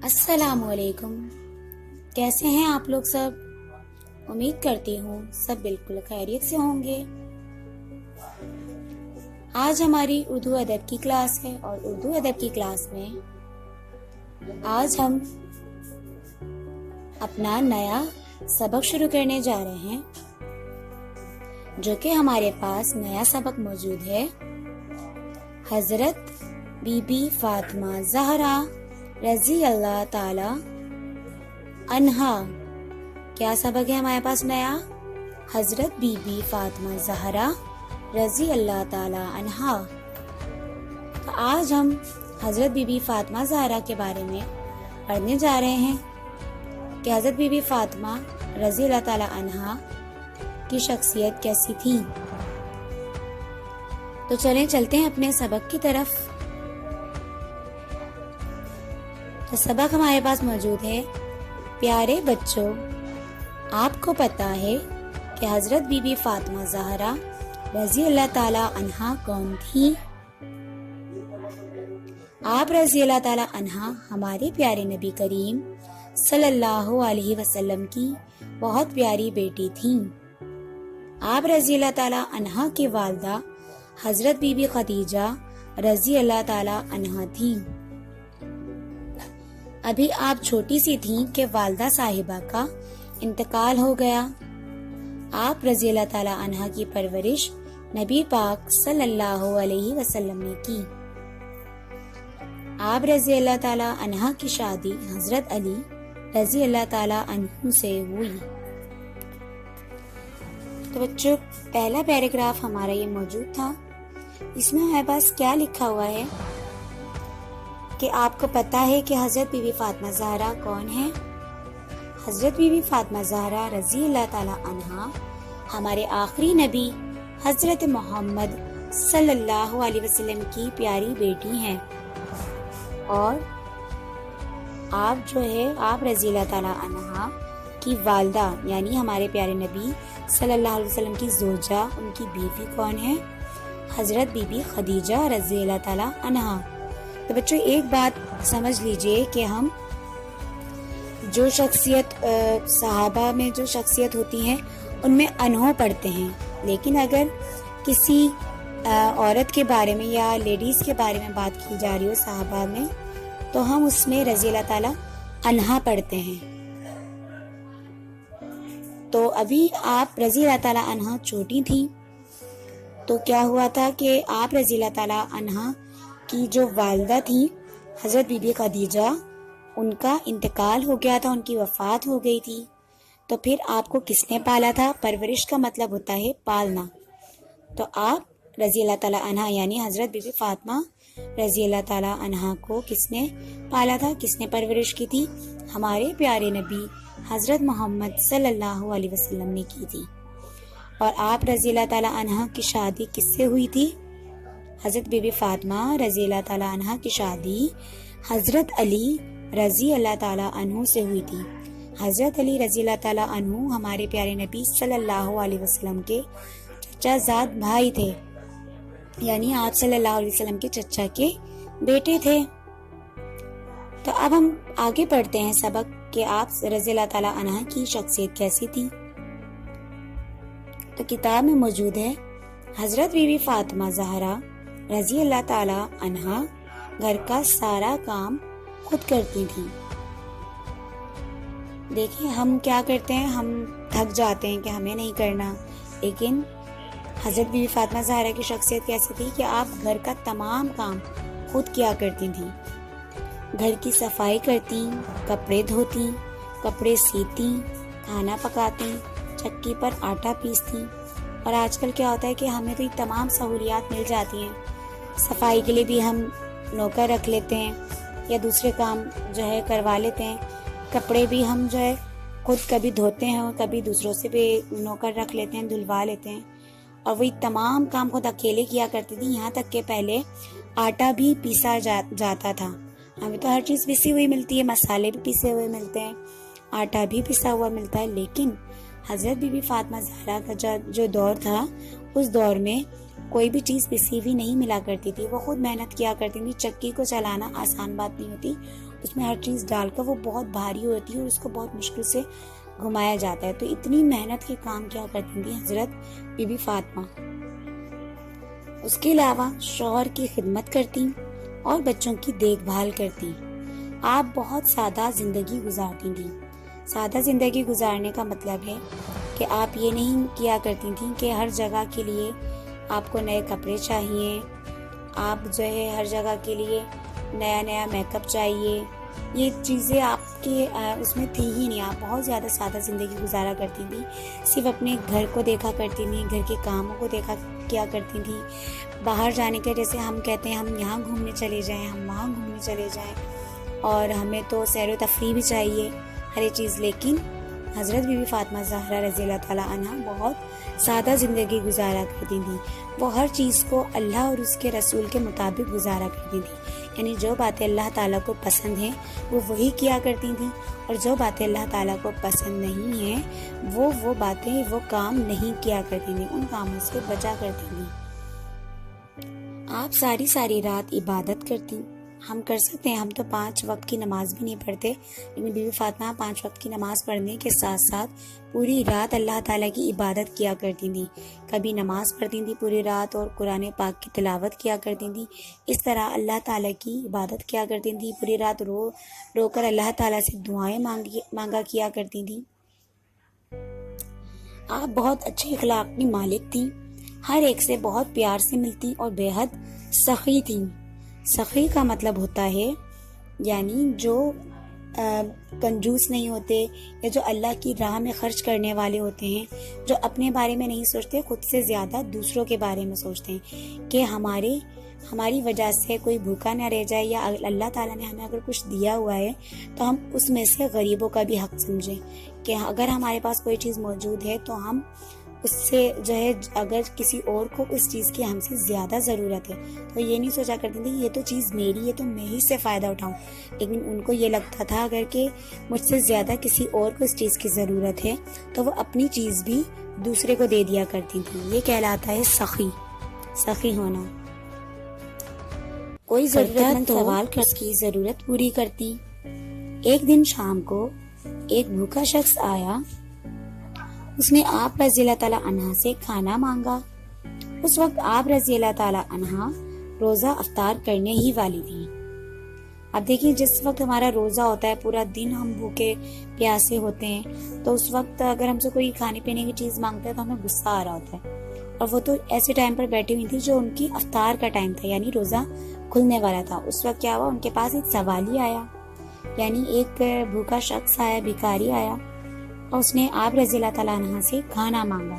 السلام علیکم، کیسے ہیں آپ لوگ سب؟ امید کرتی ہوں سب بالکل خیریت سے ہوں گے۔ آج ہماری اردو ادب کی کلاس ہے اور اردو ادب کی کلاس میں آج ہم اپنا نیا سبق شروع کرنے جا رہے ہیں، جو کہ ہمارے پاس نیا سبق موجود ہے حضرت بی بی فاطمہ زہرا رضی اللہ تعالی عنہا۔ کیا سبق ہے ہمارے پاس نیا؟ حضرت بی بی فاطمہ زہرا رضی اللہ تعالی عنہا۔ تو آج ہم حضرت بی بی فاطمہ زہرا کے بارے میں پڑھنے جا رہے ہیں کہ حضرت بی بی فاطمہ رضی اللہ تعالی عنہا کی شخصیت کیسی تھی۔ تو چلتے ہیں اپنے سبق کی طرف۔ تو سبق ہمارے پاس موجود ہے، پیارے بچوں، آپ کو پتا ہے کہ حضرت بی بی فاطمہ زہرا رضی اللہ تعالی عنہا کون تھی؟ آپ رضی اللہ تعالی عنہا ہمارے پیارے نبی کریم صلی اللہ علیہ وسلم کی بہت پیاری بیٹی تھیں۔ آپ رضی اللہ تعالی عنہا کی والدہ حضرت بی بی خدیجہ رضی اللہ تعالی عنہا تھیں۔ ابھی آپ چھوٹی سی تھیں کہ والدہ صاحبہ کا انتقال ہو گیا۔ آپ رضی اللہ تعالی عنہا کی پرورش نبی پاک صلی اللہ علیہ وسلم نے کی۔ آپ رضی اللہ تعالی عنہا کی شادی حضرت علی رضی اللہ تعالی عنہ سے ہوئی۔ تو بچوں، پہلا پیراگراف ہمارا یہ موجود تھا، اس میں ہمارے پاس کیا لکھا ہوا ہے کہ آپ کو پتا ہے کہ حضرت بی بی فاطمہ زہرا کون ہے؟ حضرت بی بی فاطمہ زہرا رضی اللہ تعالی عنہا ہمارے آخری نبی حضرت محمد صلی اللہ علیہ وسلم کی پیاری بیٹی ہیں، اور آپ رضی اللہ تعالی عنہا کی والدہ یعنی ہمارے پیارے نبی صلی اللہ علیہ وسلم کی زوجہ، ان کی بیوی کون ہے؟ حضرت بی بی خدیجہ رضی اللہ تعالی عنہا۔ تو بچوں، ایک بات سمجھ لیجئے کہ ہم جو شخصیت صحابہ میں جو شخصیت ہوتی ہیں ان میں انہوں پڑھتے ہیں، لیکن اگر کسی عورت کے بارے میں یا لیڈیز کے بارے میں بات کی جا رہی ہو صحابہ میں، تو ہم اس میں رضی اللہ تعالی عنہا پڑھتے ہیں۔ تو ابھی آپ رضی اللہ تعالی عنہا چھوٹی تھی، تو کیا ہوا تھا کہ آپ رضی اللہ تعالی عنہا کی جو والدہ تھی حضرت بی بی خدیجہ، ان کا انتقال ہو گیا تھا، ان کی وفات ہو گئی تھی۔ تو پھر آپ کو کس نے پالا تھا؟ پرورش کا مطلب ہوتا ہے پالنا۔ تو آپ رضی اللہ تعالی عنہا یعنی حضرت بی بی فاطمہ رضی اللہ تعالی عنہا کو کس نے پالا تھا، کس نے پرورش کی تھی؟ ہمارے پیارے نبی حضرت محمد صلی اللہ علیہ وسلم نے کی تھی۔ اور آپ رضی اللہ تعالی عنہا کی شادی کس سے ہوئی تھی؟ حضرت بی بی فاطمہ رضی اللہ تعالی عنہا کی شادی حضرت علی رضی اللہ تعالی عنہ سے ہوئی تھی۔ حضرت علی رضی اللہ تعالی عنہ ہمارے پیارے نبی صلی اللہ علیہ وسلم کے چچا زاد بھائی تھے، یعنی آپ صلی اللہ علیہ وسلم کے چچا کے بیٹے تھے۔ تو اب ہم آگے پڑھتے ہیں سبق کہ آپ رضی اللہ تعالی عنہ کی شخصیت کیسی تھی۔ تو کتاب میں موجود ہے، حضرت بی بی فاطمہ زہرا رضی اللہ تعالی عنہا گھر کا سارا کام خود کرتی تھی۔ دیکھیں ہم کیا کرتے ہیں، ہم تھک جاتے ہیں کہ ہمیں نہیں کرنا، لیکن حضرت بی بی فاطمہ زہرا کی شخصیت کیسی تھی کہ آپ گھر کا تمام کام خود کیا کرتی تھیں۔ گھر کی صفائی کرتی، کپڑے دھوتی، کپڑے سیتی، کھانا پکاتی، چکی پر آٹا پیستی۔ اور آج کل کیا ہوتا ہے کہ ہمیں تو یہ تمام سہولیات مل جاتی ہیں، صفائی کے لیے بھی ہم نوکر رکھ لیتے ہیں یا دوسرے کام جو ہے کروا لیتے ہیں، کپڑے بھی ہم جو ہے خود کبھی دھوتے ہیں اور کبھی دوسروں سے بھی نوکر رکھ لیتے ہیں، دھلوا لیتے ہیں، اور وہی تمام کام خود اکیلے کیا کرتی تھی۔ یہاں تک کہ پہلے آٹا بھی پیسا جاتا تھا، ہمیں تو ہر چیز پیسی ہوئی ملتی ہے، مسالے بھی پیسے ہوئے ملتے ہیں، آٹا بھی پسا ہوا ملتا ہے، لیکن حضرت بی بی فاطمہ زہرا کا جو دور تھا، اس دور میں کوئی بھی چیز پسی ہوئی نہیں ملا کرتی تھی، وہ خود محنت کیا کرتی تھی۔ چکی کو چلانا آسان بات نہیں ہوتی، اس میں ہر چیز ڈال کر وہ بہت بھاری ہوتی ہے اور اس کو بہت مشکل سے گھمایا جاتا ہے. تو اتنی محنت کے کام کیا کرتی تھی حضرت بی بی فاطمہ. اس کے علاوہ شوہر کی خدمت کرتی اور بچوں کی دیکھ بھال کرتی. آپ بہت سادہ زندگی گزارتی تھیں. سادہ زندگی گزارنے کا مطلب ہے کہ آپ یہ نہیں کیا کرتی تھیں کہ ہر جگہ کے لیے آپ کو نئے کپڑے چاہیے, آپ جو ہے ہر جگہ کے لیے نیا نیا میک اپ چاہیے. یہ چیزیں آپ کے اس میں تھی ہی نہیں. آپ بہت زیادہ سادہ زندگی گزارا کرتی تھیں. صرف اپنے گھر کو دیکھا کرتی تھیں, گھر کے کاموں کو دیکھا کیا کرتی تھیں. باہر جانے کے جیسے ہم کہتے ہیں ہم یہاں گھومنے چلے جائیں, ہم وہاں گھومنے چلے جائیں, اور ہمیں تو سیر و تفریح بھی چاہیے ہر ایک چیز. لیکن حضرت بی بی فاطمہ زہرا رضی اللہ تعالیٰ عنہ بہت سادہ زندگی گزارا کرتی تھیں. وہ ہر چیز کو اللہ اور اس کے رسول کے مطابق گزارا کرتی تھیں. یعنی جو باتیں اللہ تعالیٰ کو پسند ہیں وہ وہی کیا کرتی تھیں, اور جو باتیں اللہ تعالیٰ کو پسند نہیں ہیں وہ باتیں وہ کام نہیں کیا کرتی تھیں, ان کاموں سے بچا کرتی تھیں. آپ ساری رات عبادت کرتی. ہم کر سکتے ہیں, ہم تو 5 وقت کی نماز بھی نہیں پڑھتے, لیکن بی بی فاطمہ 5 وقت کی نماز پڑھنے کے ساتھ ساتھ پوری رات اللہ تعالیٰ کی عبادت کیا کرتی تھیں. کبھی نماز پڑھتی تھیں پوری رات اور قرآن پاک کی تلاوت کیا کرتی تھیں. اس طرح اللہ تعالیٰ کی عبادت کیا کرتی تھیں. پوری رات رو کر اللہ تعالیٰ سے دعائیں مانگا کیا کرتی تھیں. آپ بہت اچھے اخلاق کی مالک تھیں. ہر ایک سے بہت پیار سے ملتی اور بے حد سخی تھیں. سخی کا مطلب ہوتا ہے یعنی جو کنجوس نہیں ہوتے, یا جو اللہ کی راہ میں خرچ کرنے والے ہوتے ہیں, جو اپنے بارے میں نہیں سوچتے, خود سے زیادہ دوسروں کے بارے میں سوچتے ہیں کہ ہماری وجہ سے کوئی بھوکا نہ رہ جائے, یا اللہ تعالیٰ نے ہمیں اگر کچھ دیا ہوا ہے تو ہم اس میں سے غریبوں کا بھی حق سمجھیں کہ اگر ہمارے پاس کوئی چیز موجود ہے تو ہم اس سے جو ہے, اگر کسی اور کو اس چیز کی ہم سے زیادہ ضرورت ہے تو یہ نہیں سوچا کرتی تھی یہ تو چیز میری ہے تو میں ہی سے فائدہ اٹھاؤں. لیکن ان کو یہ لگتا تھا اگر کہ مجھ سے زیادہ کسی اور کو اس چیز کی ضرورت ہے تو وہ اپنی چیز بھی دوسرے کو دے دیا کرتی تھی. یہ کہلاتا ہے سخی ہونا. کوئی ضرورت مند سوال کر اس کی ضرورت پوری کرتی. ایک دن شام کو ایک بھوکا شخص آیا. اس نے آپ رضی اللہ تعالیٰ عنہ سے کھانا مانگا. اس وقت آپ رضی اللہ تعالیٰ عنہ روزہ افطار کرنے ہی والی تھی. اب دیکھیں جس وقت ہمارا روزہ ہوتا ہے, پورا دن ہم بھوکے پیاسے ہوتے ہیں, تو اس وقت اگر ہم سے کوئی کھانے پینے کی چیز مانگتا ہے تو ہمیں غصہ آ رہا ہوتا ہے. اور وہ تو ایسے ٹائم پر بیٹھی ہوئی تھی جو ان کی افطار کا ٹائم تھا, یعنی روزہ کھلنے والا تھا. اس وقت کیا ہوا, ان کے پاس ایک سوالی آیا, یعنی ایک بھوکا شخص آیا, بھکاری آیا, اور اس نے آپ رضی اللہ تعالیٰ عنہ سے کھانا مانگا.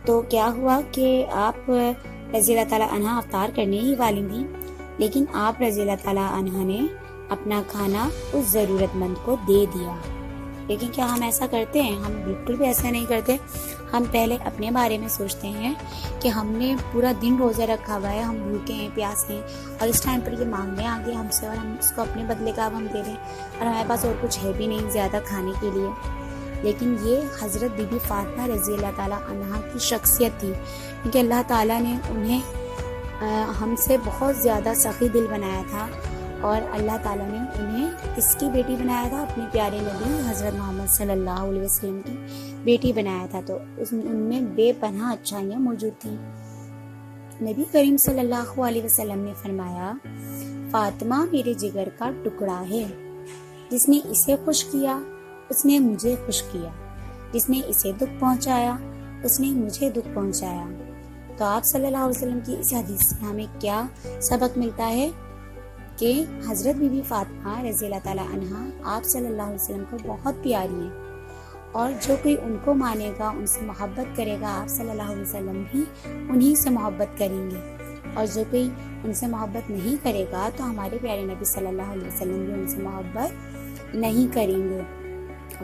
تو کیا ہوا کہ آپ رضی اللہ تعالیٰ عنہ افطار کرنے ہی والی تھی, لیکن آپ رضی اللہ تعالیٰ عنہ نے اپنا کھانا اس ضرورت مند کو دے دیا. لیکن کیا ہم ایسا کرتے ہیں؟ ہم بالکل بھی ایسا نہیں کرتے. ہم پہلے اپنے بارے میں سوچتے ہیں کہ ہم نے پورا دن روزہ رکھا ہوا ہے, ہم بھوکے ہیں, پیاسے ہیں, اور اس ٹائم پر یہ مانگنے آ گئے ہم سے, اور ہم اس کو اپنے بدلے کا اب ہم دے دیں, اور ہمارے پاس اور کچھ ہے بھی نہیں زیادہ کھانے کے لیے. لیکن یہ حضرت بی بی فاطمہ رضی اللہ تعالیٰ عنہ کی شخصیت تھی, کیونکہ اللہ تعالیٰ نے انہیں ہم سے بہت زیادہ سخی دل بنایا تھا, اور اللہ تعالیٰ نے انہیں کس کی بیٹی بنایا تھا؟ اپنے پیارے نبی حضرت محمد صلی اللہ علیہ وسلم کی بیٹی بنایا تھا. تو ان میں بے پناہ اچھائیاں موجود تھیں. نبی کریم صلی اللہ علیہ وسلم نے فرمایا, فاطمہ میرے جگر کا ٹکڑا ہے, جس نے اسے خوش کیا اس نے مجھے خوش کیا, جس نے اسے دکھ پہنچایا اس نے مجھے دکھ پہنچایا. تو آپ صلی اللہ علیہ وسلم کی اس حدیث سے ہمیں کیا سبق ملتا ہے کہ حضرت بی بی فاطمہ رضی اللہ تعالیٰ عنہ آپ صلی اللہ علیہ وسلم کو بہت پیاری ہیں, اور جو کوئی ان کو مانے گا, ان سے محبت کرے گا, آپ صلی اللہ علیہ وسلم بھی انہی سے محبت کریں گے. اور جو کوئی ان سے محبت نہیں کرے گا تو ہمارے پیارے نبی صلی اللہ علیہ وسلم بھی ان سے محبت نہیں کریں گے.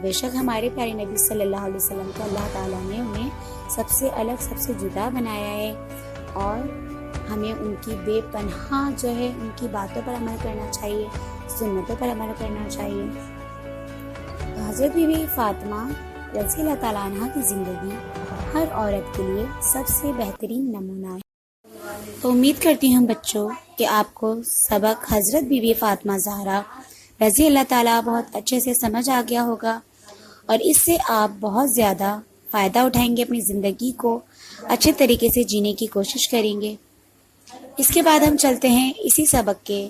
بے شک ہمارے پیارے نبی صلی اللہ علیہ وسلم کو اللہ تعالیٰ نے انہیں سب سے الگ, سب سے جدا بنایا ہے, اور ہمیں ان کی بے پناہ جو ہے ان کی باتوں پر عمل کرنا چاہیے, سنتوں پر عمل کرنا چاہیے. تو حضرت بی بی فاطمہ رضی اللہ تعالیٰ عنہ کی زندگی ہر عورت کے لیے سب سے بہترین نمونہ ہے. تو امید کرتی ہوں بچوں کہ آپ کو سبق حضرت بی بی فاطمہ زہرا رضی اللہ تعالیٰ بہت اچھے سے سمجھ آ گیا ہوگا، اور اس سے آپ بہت زیادہ فائدہ اٹھائیں گے، اپنی زندگی کو اچھے طریقے سے جینے کی کوشش کریں گے۔ اس کے بعد ہم چلتے ہیں اسی سبق کے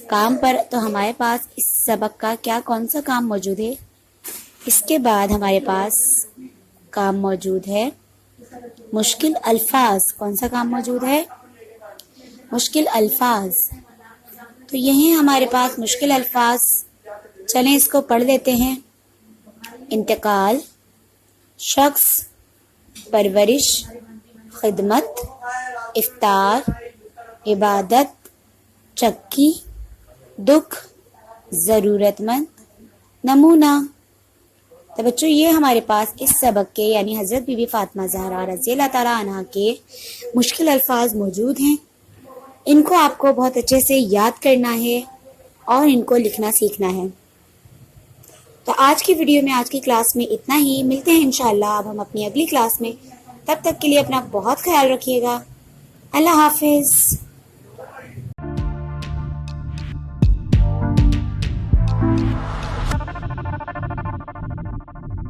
کام پر۔ تو ہمارے پاس اس سبق کا کون سا کام موجود ہے؟ اس کے بعد ہمارے پاس کام موجود ہے مشکل الفاظ۔ کون سا کام موجود ہے؟ مشکل الفاظ۔ تو یہی ہمارے پاس مشکل الفاظ، چلیں اس کو پڑھ لیتے ہیں۔ انتقال، شخص، پرورش، خدمت، افطار، عبادت، چکی، دکھ، ضرورت مند، نمونہ۔ تو بچوں یہ ہمارے پاس اس سبق کے یعنی حضرت بی بی فاطمہ زہرا رضی اللہ تعالیٰ عنہ کے مشکل الفاظ موجود ہیں۔ ان کو آپ کو بہت اچھے سے یاد کرنا ہے اور ان کو لکھنا سیکھنا ہے۔ تو آج کی ویڈیو میں، آج کی کلاس میں اتنا ہی۔ ملتے ہیں انشاءاللہ اب ہم اپنی اگلی کلاس میں۔ تب تک کے لیے اپنا بہت خیال رکھیے گا۔ اللہ حافظ۔